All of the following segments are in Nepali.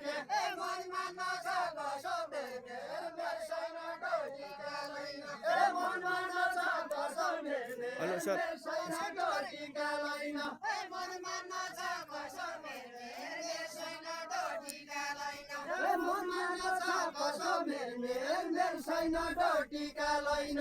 मेर्ने मनमा नछ कसो मेर्ने मेरो छैन ढोटीका लैन मनमा नछ कसो मेर्ने मेरो छैन ढोटीका लैन मनमा नछ कसो मेर्ने मेरो छैन ढोटीका लैन मनमा नछ कसो मेर्ने मेरो छैन ढोटीका लैन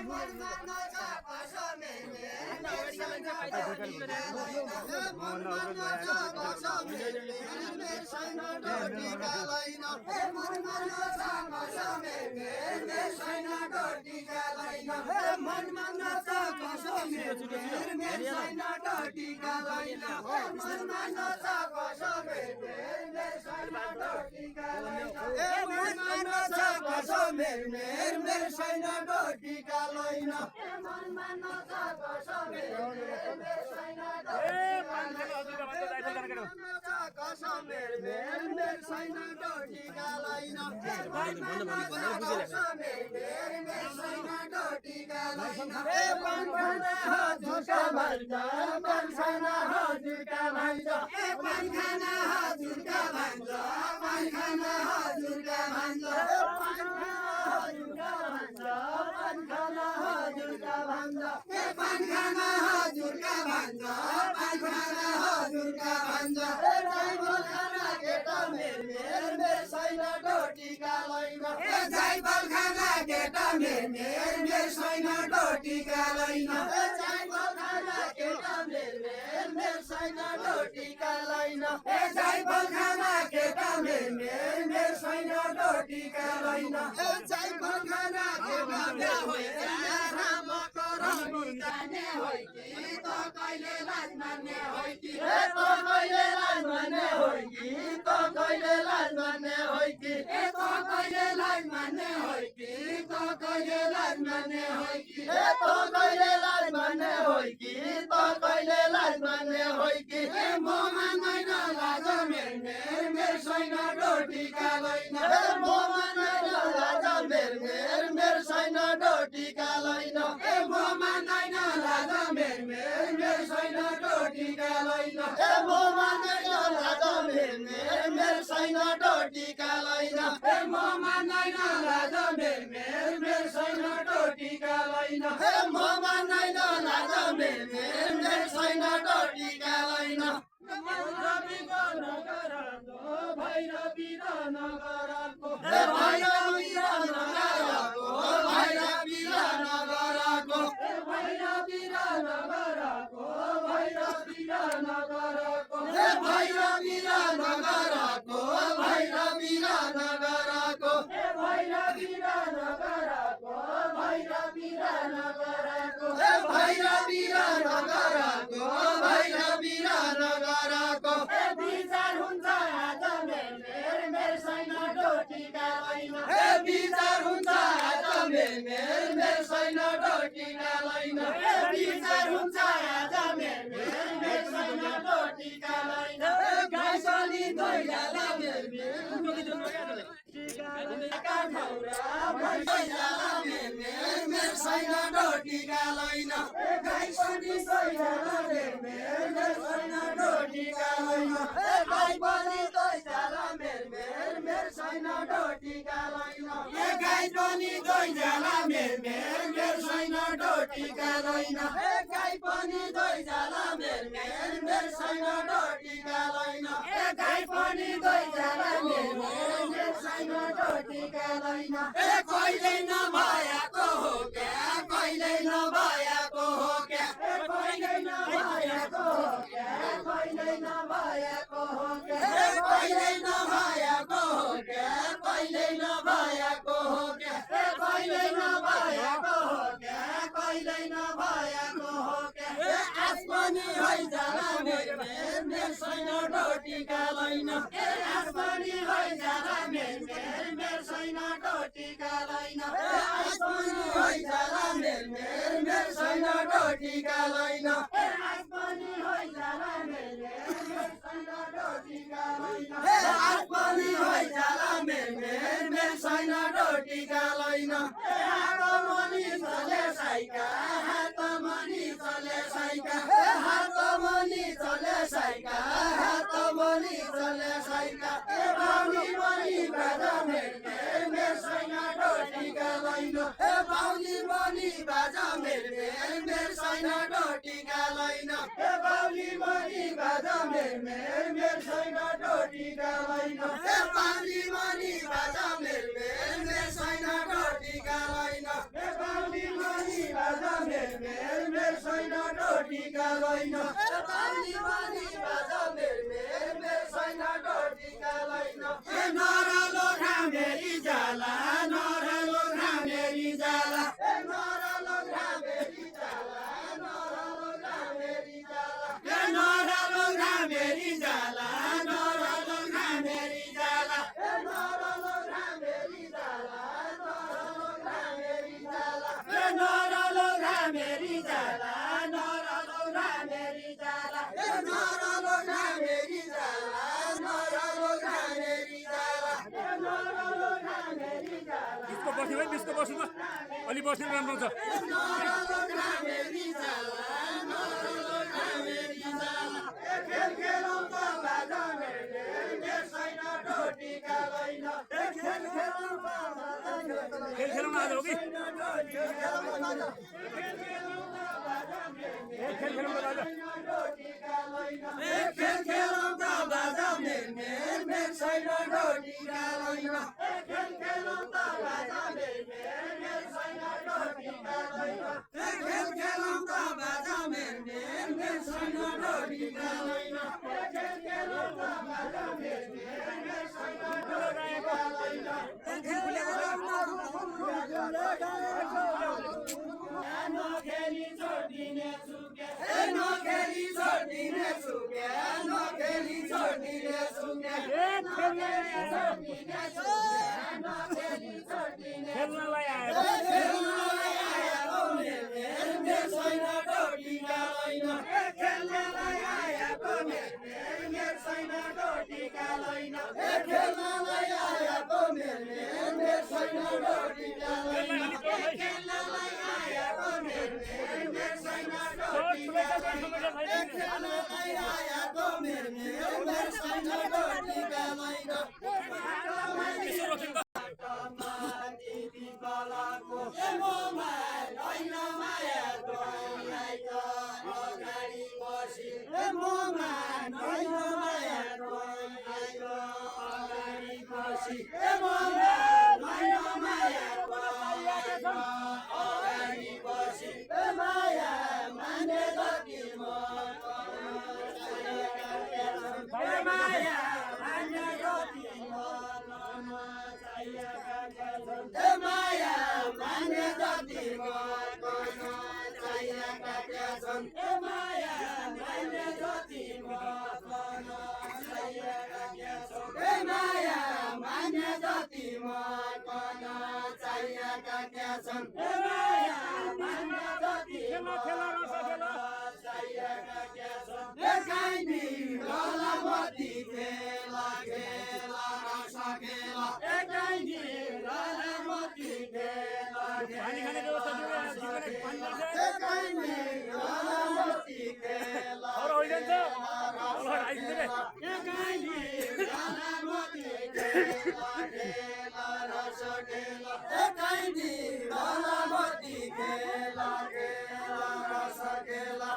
मनमा नछ कसो मेर्ने मेरो छैन ढोटीका लैन मनमा नछ कसो मेर्ने मेरो छैन ढोटीका लैन मनमा नछ कसो मेर्ने मेरो छैन ढोटीका लैन मनमा नछ कसो मेर्ने मेरो छैन ढोटीका लैन मनमा नछ कसो मेर्ने मेरो छैन ढोटीका लैन मनमा नछ कसो मेर्ने मेरो छैन ढोटीका लैन मनमा नछ कसो मेर्ने मेरो छैन कसो मेर्ने मेरो छैन ढोटीका लैन मनमा नछ कसो मेर्ने मेरो छैन ढोटीका लैन पान खाना हजुरका भन्छ पान खाना हजुरका भन्छ पान खाना हजुरका भन्छ पान खाना हजुरका भन्छ पान खाना हजुरका भन्छ पान खाना हजुरका भन्छ पान खाना हजुरका भन्छ जाइबल खाना केटा मेर्ने मेरो छैन ढोटीका लैन जाइबल खाना केटा मेर्ने मेरो छैन ढोटीका लैन जाइबल खाना केटा मेर्ने मेरो छैन ढोटीका लैन जाइबल खाना केटा मेर्ने मेरो छैन ढोटीका लैन जाइबल खाना केटा मेर्ने रामको रमी जाने होइ कि त कहिले लाज मान्ने होइ कि त कहिले लाज मान्ने होइ कि त कहिले लाज मान्ने होइ कि त कहिले लाज मान्ने होइ कि त कहिले लाज मान्ने होइ कि त कहिले लाज मान्ने होइ कि त कहिले लाज मान्ने होइ कि म मान्दैन लाज मेर्ने मेरो छैन ढोटीका लैन म मान्दैन लाज मेर्ने मेरो छैन ढोटीका लैन म मान्दैन लाज मेर्ने मेरो छैन ढोटीका लैन म मान्दैन लाज मेर्ने मेरो छैन ढोटीका लैन म मान्दैन लाज मेर्ने मेरो छैन ढोटीका लैन म मान्दैन लाज मेर्ने मेरो छैन ढोटीका लैन भैरवीको नगरको भैरवी र नगरको भैरवी र नगरको भैरवी र नगरको भैरवी र नगरको भैरवी र नगरको भैरवी र नगरको भैरवी र नगरको भैरवी र नगरको भैरवी र नगरको भैरवी र नगरको भैरवी र नगरको विचार हुन्छ आज मेर्ने मेरो छैन ढोटीका लैन विचार हुन्छ आज मेर्ने मेरो छैन ढोटीका लैन विचार हुन्छ आज मेर्ने मेरो छैन ढोटीका लैन गाइसनी दोइला मेर्ने मेरो छैन ढोटीका लैन गाइसनी दोइला मेर्ने मेरो छैन ढोटीका लैन गाई पनि दोइला मेर्ने मेरो छैन ढोटीका लैन गाई पनि दोइला मेर्ने मेरो छैन ढोटीका लैन गाई पनि दोइला मेर्ने मेरो छैन ढोटीका लैन गाई पनि दोइला मेर्ने मेरो छैन ढोटीका लैन कहिले नभएको हो क्या कहिले नभएको हो क्या कहिले नभएको हो क्या कहिले नभएको हो क्या कहिले नभएको हो क्या कहिले नभएको हो क्या कहिले नभएको हो क्या कहिले नभएको हो क्या आज पनि हैजाला मेर्ने मेरो छैन ढोटीका लैन आज पनि हैजाला मेर्ने मेरो छैन ढोटीका लैन आज पनि हैजाला मेर्ने मेरो छैन ढोटीका लैन आज पनि हैजाला मेर्ने मेरो छैन ढोटीका लैन आज पनि हैजाला मेर्ने मेरो छैन ढोटीका लैन हात मनी चले साइका हात मनी चले साइका हात मनी चले साइका हात मनी चले साइका बाजा मेर मेर सैना ढोटीका लैन ए बाउली मनी बाजा मेर सैना ढोटीका लैन ए बाउली मनी बाजा मेर सैना ढोटीका लैन ए बाउली मनी बाजा मेर सैना ढोटीका लैन ए बाउली मनी बाजा मेर सैना ढोटीका लैन ए बाउली मनी बाजा मेर सैना ढोटीका लैन ए नरालो घामेरी जाला नरालो घामेरी जाला ए नरालो घामेरी जाला नरालो घामेरी जाला ए नरालो घामेरी जाला नरालो घामेरी जाला ए नरालो घामेरी जाला नरालो घामेरी जाला ए नरालो घामेरी जाला नरालो घामेरी जाला ए नरालो घामेरी जाला नरालो घामेरी जाला ए नरालो घामेरी जाला बिचको बस्नु है बिचको बस्नु त अलि बस्नु राम्रो छ नरालो घामेरी जाला नरालो घामेरी जाला ए खेल खेलौँ त बाजा मेर सैना ढोटीका लैन ए खेल खेलौँ त बाजा खेल खेलौँ न आज हो कि खेल खेलौँ त आज ए खेल खेलौँ त बाजा मेर सैना ढोटीका लैन ए खेल खेलौँ त बाजा मेर सैना ढोटीका लैन ए खेल खेलौँ त बाजा मेर सैना ढोटीका लैन ए खेल खेलौँ त बाजा मेर सैना ढोटीका लैन ए खेल नखेली छोडिने सुके ए नखेली छोडिने सुके नखेली छोडिने सुके ए नखेली छोडिने सुके नखेली छोडिने खेल्नलाई आयो खेल्नलाई आएको मेर सैना ढोटीका लैन ए खेल्नलाई आएको मेर सैना ढोटीका लैन ए खेल्नलाई आएको मेर सैना ढोटीका लैन ए खेल्नलाई आएको मेर सैना ढोटीका लैन ए खेल्नलाई आएको मेर सैना ढोटीका लैन बलाको ए मोमा लैन माया तँलाई त अगाडि बसी ए मोमा लैन माया तँलाई त अगाडि बसी ए मोमा लैन माया तँलाई त अगाडि बसी ए माया माने जति म ए माया माने जति म ए माया माने जति गर्न चाहिएका छन् ए माया माने जति गर्न चाहिएका छन् ए माया माने जति गर्न चाहिएका छन् ए माया माने जति चाहिएका छन् ए काइनी ललामती खेला खेला सकेला ए काइनी ललामती खेला पानी खाने व्यवस्था जोडे पानी ए काइनी ललामती खेला और होइन्छ और आइदिन्छ रे ए काइनी ललामती खेला खेला सकेला ए काइनी ललामती खेला खेला सकेला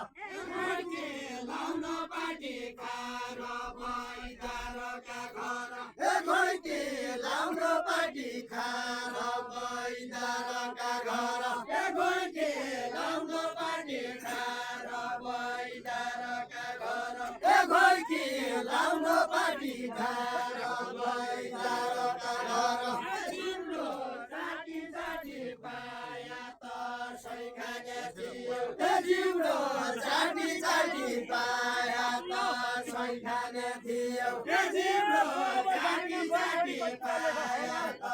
लाउन पाटी खार बैदारका घर ए घोइके लाउन पाटी खार बैदारका घर ए घोइके लाउन पाटी खार बैदारका घर ए घोइके लाउन पाटी खार बैदारका घर तिम्रो जाति जाति पाया त सैखाने थियो ए तिम्रो जाति जाति पाया त सैखाने थियो ए तिम्रो जाति जाति पाया त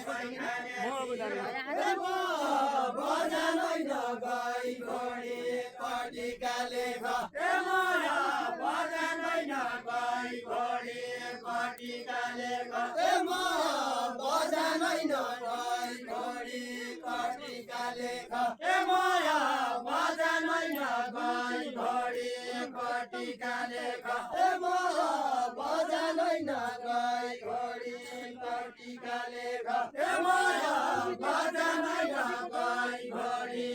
सैखाने थियो बजानै नगई घोडी कटिका लेख ए माया बजानै नगई घोडी कटिका लेख ए म बजानै नगई घोडी कटिका लेख ए माया बजानै नगई घोडी कटिका लेख ए म बजानै नगई घोडी टिकाले घटे माया बजानै ढकाई घडी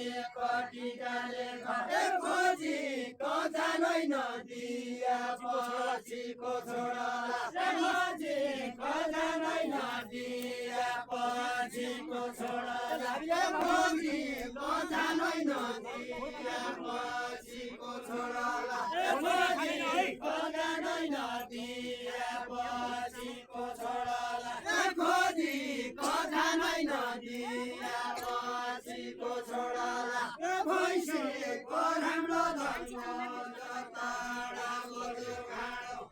टिकाले घटे खोजी कजानै नदिया पछिको छोराला खोजी कजानै नदिया पछिको छोराला खोजी कजानै नदिया पछिको छोराला खोजी कजानै नदिया पछिको छोराला खोजी कजानै नदिया पछिको छोराला भैँसीको राम्रो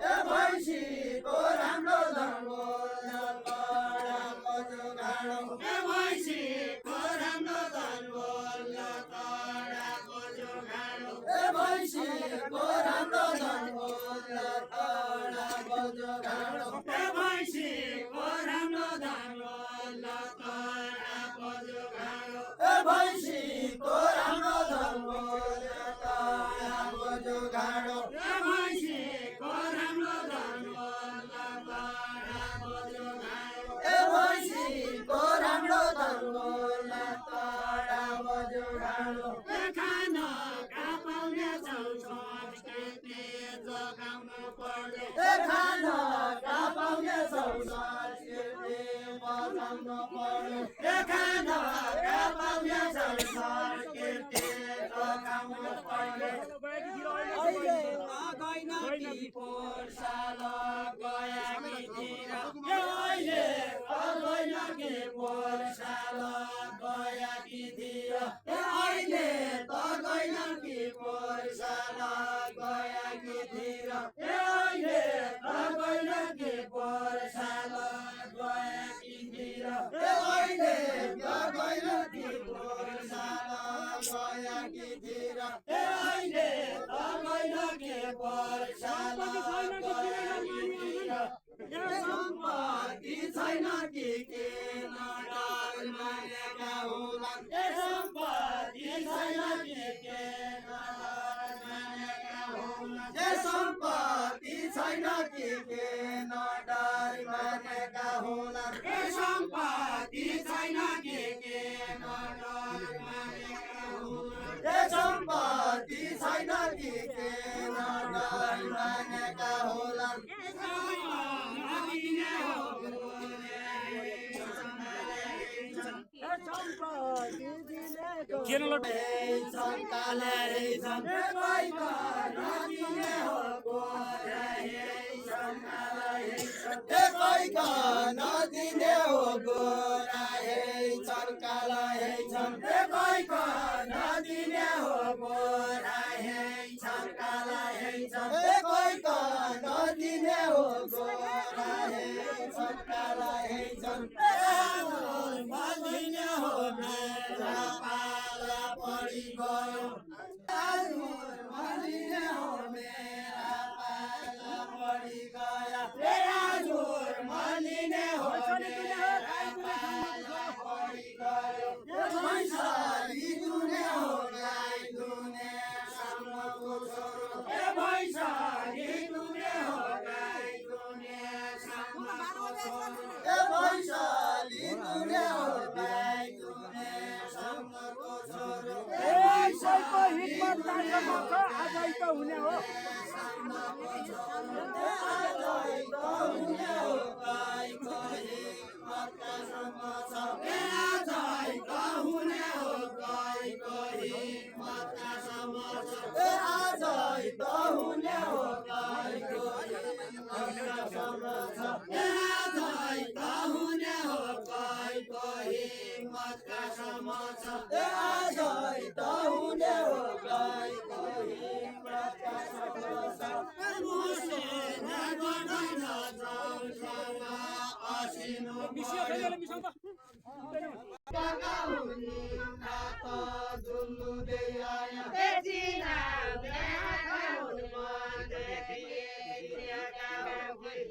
भैँसीको राम्रो धनगोल तडाको जोगाडो भैँसीको राम्रो धनगोल तडाको जोगाडो भैँसीको राम्रो धनगोल तडाको जोगाडो भैँसीको राम्रो धनगोल तडाको जोगाडो भैँसीको राम्रो धनगोल तडाको जोगाडो भैँसीको राम्रो धनगोल तडाको जोगाडो भैँसीको राम्रो धनगोल तडाको जोगाडो खाना पाउने चौसठ केटी जोगाउनु पर्यो खाना पाउने चौसठ केटी बजाउनु पर्यो खाना पाउने चौसठ केटी जोगाउनु पर्यो पोर्साल गयाकीतिर अहिले गएनकी पोर्साल गयाकीतिर अहिले त गएनकी पोर्साल गयाकीतिर अहिले त गएनकी पोर्साल गयाकीतिर अहिले त गएनकी पोर्साल गयाकीतिर अहिले त गएनकी पोर्साल सम्पत्ति छैन कि के नडर मानेका हुलान् सम्पत्ति छैन कि के नडर मानेका हुलान् सम्पत्ति छैन कि के नडर मानेका हुलान् सम्पत्ति छैन कि के नडर मानेका हुलान् सम्पत्ति छैन कि के नडर मानेका हुलान् किन लट संकाले संकाइका नदिने हो गोराहे संकाले संकाइका नदिने हो गोराहे संकाले संकाइका नदिने हो गोराहे संकाले संकाइका नदिने हो गोराहे संकाले संकाले हो मेरा पाला पड़ी गयो मलिने हो मेरा पाला पड़ी गया हजुर मलिने हो मेरा पाला पड़ी गयो भैँसाली दुने हो गाई दुने सामको छोरो भैँसाली दुने हो गाई दुने सामको छोरो भैँसाली दुने हो गाई दुने सामको छोरो सबैको हितमा कार्यक्रम छ आजै त हुने हो सामको छोरो आजै त हुने हो गाईको हितका सम्म छ आजै त हुने हो गाईको हितका सम्म छ आजै त हुने हो गाईको हितका सम्म छ आजै त हुने हो गाईको हितका सम्म छ आजै त हुने हो गाईको हितका सम्म छ मुसे नगर्दैन जाउँसँग असिनो मिसियो खेलेर मिसाउ त काका हुने नात दुल्लु दे आया तेजिना ब्याका हुनु मते तेजिना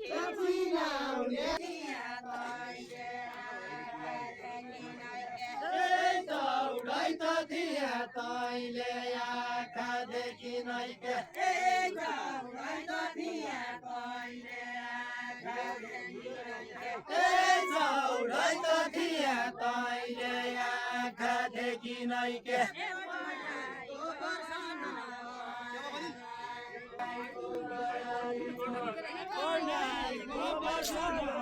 तेजिना तेजिना तैले दौडै त थिया तैले आँखादेखि नै के दौडै त थिया तैले आँखादेखि नै के भाइ त थिया तैले आँखा देखिनै के गोबर